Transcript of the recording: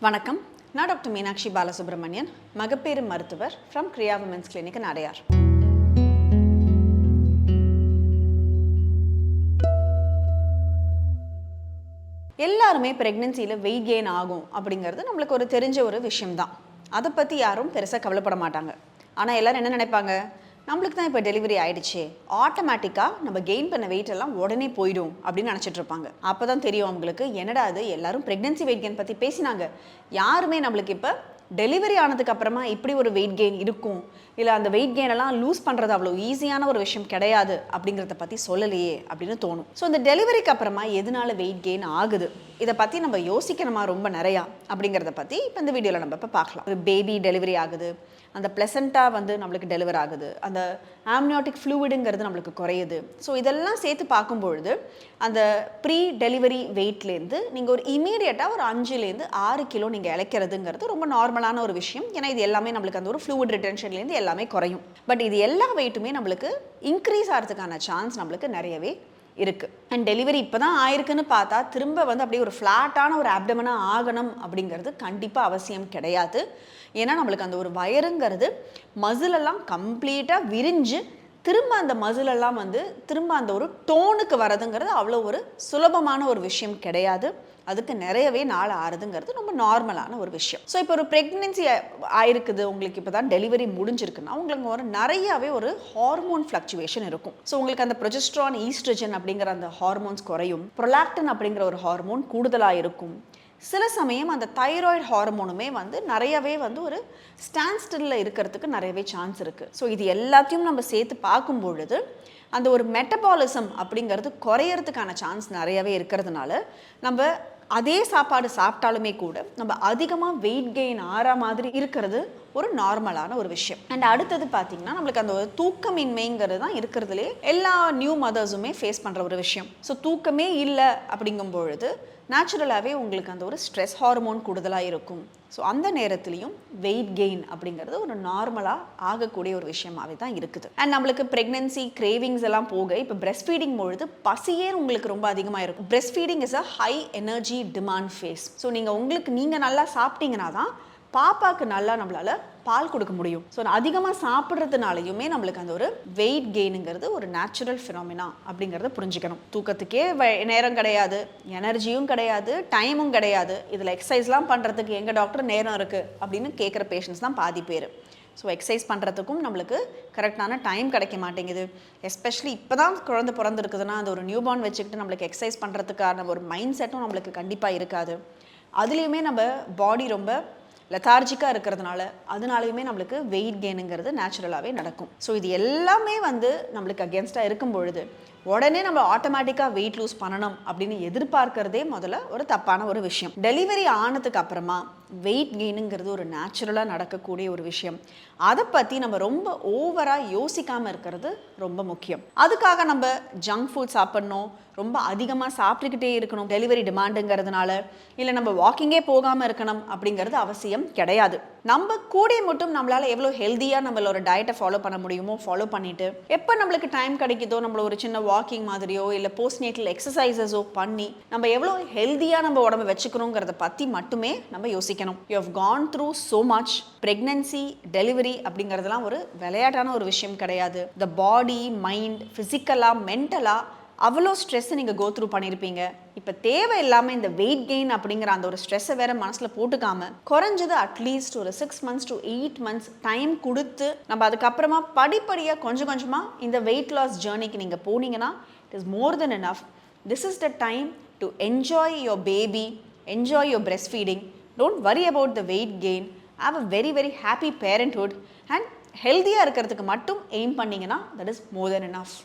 வணக்கம். நான் டாக்டர் மீனாட்சி பாலசுப்ரமணியன், மகப்பேறு மருத்துவர் ஃப்ரம் கிரியா விமென்ஸ் கிளினிக் இன் அடையார். எல்லாருமே ப்ரெக்னென்சியில் வெயிட் கெயின் ஆகும் அப்படிங்கிறது நம்மளுக்கு ஒரு தெரிஞ்ச ஒரு விஷயம்தான். அதை பற்றி யாரும் பெருசாக கவலைப்பட மாட்டாங்க. ஆனால் எல்லோரும் என்ன நினைப்பாங்க, நம்மளுக்கு தான் இப்போ டெலிவரி ஆகிடுச்சு, ஆட்டோமேட்டிக்காக நம்ம கெயின் பண்ண வெயிட் எல்லாம் உடனே போயிடும் அப்படின்னு நினச்சிட்டு இருப்பாங்க. அப்போ தான் தெரியும் அவங்களுக்கு, என்னடா அது எல்லாரும் ப்ரெக்னென்சி வெயிட் கெயின் பற்றி பேசினாங்க, யாருமே நம்மளுக்கு இப்போ டெலிவரி ஆனதுக்கு அப்புறமா இப்படி ஒரு வெயிட் கெயின் இருக்கும், இல்லை அந்த வெயிட் கெயின் எல்லாம் லூஸ் பண்ணுறது அவ்வளோ ஈஸியான ஒரு விஷயம் கிடையாது அப்படிங்கிறத பற்றி சொல்லலையே அப்படின்னு தோணும். ஸோ இந்த டெலிவரிக்கு அப்புறமா எதனால வெயிட் கெயின் ஆகுது, இதை பற்றி நம்ம யோசிக்கணுமா ரொம்ப நிறையா அப்படிங்கிறத பற்றி இப்போ இந்த வீடியோவில் நம்ம இப்போ பார்க்கலாம். ஒரு பேபி டெலிவரி ஆகுது, அந்த பிளசண்டாக நம்மளுக்கு டெலிவர் ஆகுது, அந்த ஆம்னியாட்டிக் ஃப்ளூயிடுங்கிறது நம்மளுக்கு குறையுது. ஸோ இதெல்லாம் சேர்த்து பார்க்கும்பொழுது அந்த ப்ரீ டெலிவரி வெயிட்லேருந்து நீங்கள் ஒரு இமீடியட்டாக ஒரு 5-6 கிலோ நீங்கள் இழைக்கிறதுங்கிறது ரொம்ப நார்மலான ஒரு விஷயம். ஏன்னா இது எல்லாமே நம்மளுக்கு அந்த ஒரு ஃப்ளூயிட் ரிட்டென்ஷன்லேருந்து எல்லாமே குறையும். பட் இது எல்லா வெயிட்டுமே நம்மளுக்கு இன்க்ரீஸ் ஆகிறதுக்கான சான்ஸ் நம்மளுக்கு நிறையவே இருக்குது. அண்ட் டெலிவரி இப்போ தான் ஆயிருக்குன்னு பார்த்தா திரும்ப அப்படியே ஒரு ஃப்ளாட்டான ஒரு ஆப்டமனாக ஆகணும் அப்படிங்கிறது கண்டிப்பாக அவசியம் கிடையாது. ஏன்னா நம்மளுக்கு அந்த ஒரு வயருங்கிறது மசிலெல்லாம் கம்ப்ளீட்டாக விரிஞ்சு திரும்ப அந்த மசிலெல்லாம் திரும்ப அந்த ஒரு டோனுக்கு வரதுங்கிறது அவ்வளோ ஒரு சுலபமான ஒரு விஷயம் கிடையாது. அதுக்கு நிறையவே நாள் ஆறுதுங்கிறது ரொம்ப நார்மலான ஒரு விஷயம். ஸோ இப்போ ஒரு ப்ரெக்னென்சி ஆயிருக்குது, உங்களுக்கு இப்போ தான் டெலிவரி முடிஞ்சிருக்குன்னா உங்களுக்கு ஒரு நிறையாவே ஒரு ஹார்மோன் ஃப்ளக்சுவேஷன் இருக்கும். ஸோ உங்களுக்கு அந்த ப்ரொஜெஸ்ட்ரான், ஈஸ்ட்ரஜன் அப்படிங்கிற அந்த ஹார்மோன்ஸ் குறையும், ப்ரொலாக்டின் அப்படிங்கிற ஒரு ஹார்மோன் கூடுதலாக இருக்கும். சில சமயம் அந்த தைராய்டு ஹார்மோனுமே நிறையவே ஒரு ஸ்டாண்ட் ஸ்டில்ல இருக்கிறதுக்கு நிறையவே சான்ஸ் இருக்குது. ஸோ இது எல்லாத்தையும் நம்ம சேர்த்து பார்க்கும் பொழுது அந்த ஒரு மெட்டபாலிசம் அப்படிங்கிறது குறையறதுக்கான சான்ஸ் நிறையவே இருக்கிறதுனால நம்ம அதே சாப்பாடு சாப்பிட்டாலுமே கூட நம்ம அதிகமாக வெயிட் கெயின் ஆகிற மாதிரி இருக்கிறது ஒரு நார்மலான ஒரு விஷயம். அண்ட் அடுத்தது பார்த்தீங்கன்னா நம்மளுக்கு அந்த ஒரு தூக்கமின்மைங்கிறது தான் இருக்கிறதுலே எல்லா நியூ மதர்ஸுமே ஃபேஸ் பண்ணுற ஒரு விஷயம். ஸோ தூக்கமே இல்லை அப்படிங்கும் பொழுது நேச்சுரலாகவே உங்களுக்கு அந்த ஒரு ஸ்ட்ரெஸ் ஹார்மோன் கூடுதலாக இருக்கும். ஸோ அந்த நேரத்துலையும் வெயிட் கெயின் அப்படிங்கிறது ஒரு நார்மலாக ஆகக்கூடிய ஒரு விஷயமாகவே தான் இருக்குது. அண்ட் நம்மளுக்கு ப்ரெக்னென்சி கிரேவிங்ஸ் எல்லாம் போக இப்போ பிரெஸ்ட் ஃபீடிங் பொழுது பசியே உங்களுக்கு ரொம்ப அதிகமாக இருக்கும். Breast feeding is a high energy demand phase. So நீங்கள் நல்லா சாப்பிட்டீங்கன்னா தான் பாப்பாவுக்கு நல்லா நம்மளால் பால் கொடுக்க முடியும். ஸோ அதிகமாக சாப்பிட்றதுனாலையுமே நம்மளுக்கு அந்த ஒரு வெயிட் கெயினுங்கிறது ஒரு நேச்சுரல் ஃபினாமினா அப்படிங்கிறத புரிஞ்சுக்கணும். தூக்கத்துக்கே நேரம் கிடையாது, எனர்ஜியும் கிடையாது, டைமும் கிடையாது, இதில் எக்ஸசைஸ்லாம் பண்ணுறதுக்கு எங்கள் டாக்டர் நேரம் இருக்குது அப்படின்னு கேட்குற பேஷண்ட்ஸ் தான் பாதி பேர். ஸோ எக்ஸசைஸ் பண்ணுறதுக்கும் நம்மளுக்கு கரெக்டான டைம் கிடைக்க மாட்டேங்குது. எஸ்பெஷலி இப்போ தான் குழந்தை பிறந்திருக்குதுன்னா அந்த ஒரு நியூ பார்ன் வச்சுக்கிட்டு நம்மளுக்கு எக்ஸசைஸ் பண்ணுறதுக்கான ஒரு மைண்ட் செட்டும் நம்மளுக்கு கண்டிப்பாக இருக்காது. அதுலேயுமே நம்ம பாடி ரொம்ப லெத்தார்ஜிக்காக இருக்கிறதுனால அதனாலையுமே நம்மளுக்கு வெயிட் கெயினுங்கிறது நேச்சுரலாகவே நடக்கும். ஸோ இது எல்லாமே நம்மளுக்கு அகேன்ஸ்டாக இருக்கும் பொழுது உடனே நம்ம ஆட்டோமேட்டிக்காக வெயிட் லூஸ் பண்ணணும் அப்படின்னு எதிர்பார்க்கறதே முதல்ல ஒரு தப்பான ஒரு விஷயம். டெலிவரி ஆனதுக்கு அப்புறமா வெயிட் கெயினுங்கிறது ஒரு நேச்சுரலாக நடக்கக்கூடிய ஒரு விஷயம். அதை பற்றி நம்ம ரொம்ப ஓவராக யோசிக்காமல் இருக்கிறது ரொம்ப முக்கியம். அதுக்காக நம்ம ஜங்க் ஃபுட் சாப்பிட்ணும், ரொம்ப அதிகமாக சாப்பிட்டுக்கிட்டே இருக்கணும் டெலிவரி டிமாண்டுங்கிறதுனால, இல்லை நம்ம வாக்கிங்கே போகாமல் இருக்கணும் அப்படிங்கிறது அவசியம் கிடையாது. நம்ம கூட மட்டும் நம்மளால் எவ்வளோ ஹெல்த்தியாக நம்மளோட டயட்டை ஃபாலோ பண்ண முடியுமோ ஃபாலோ பண்ணிவிட்டு எப்போ நம்மளுக்கு டைம் கிடைக்குதோ நம்மள ஒரு சின்ன வாக்கிங் மாதிரியோ இல்லை போஸ்ட்நேட்டல் எக்ஸசைசஸோ பண்ணி நம்ம எவ்வளோ ஹெல்த்தியாக நம்ம உடம்பை வச்சுக்கணுங்கிறத பற்றி மட்டுமே நம்ம யோசிக்கணும். You have gone through so much. Pregnancy, delivery அப்படிங்கிறதுலாம் ஒரு விளையாட்டான ஒரு விஷயம் கிடையாது. த பாடி, மைண்ட், ஃபிசிக்கலாக, மென்டலாக அவ்வளோ ஸ்ட்ரெஸ்ஸை நீங்கள் கோ த்ரூ பண்ணியிருப்பீங்க. இப்போ தேவையில்லாமல் இந்த வெயிட் கெயின் அப்படிங்கிற அந்த ஒரு ஸ்ட்ரெஸ்ஸை வேறு மனசில் போட்டுக்காமல் குறைஞ்சது அட்லீஸ்ட் ஒரு 6 months to 8 months டைம் கொடுத்து நம்ம அதுக்கப்புறமா படிப்படியாக கொஞ்சம் கொஞ்சமாக இந்த வெயிட் லாஸ் ஜேர்னிக்கு நீங்கள் போனீங்கன்னா it is more then enough. This is the time to enjoy your baby, enjoy your breast feeding. Don't worry about the weight gain. Have a very very happy parenthood and ஹெல்த்தியாக இருக்கிறதுக்கு மட்டும் aim பண்ணிங்கன்னா that is more then enough.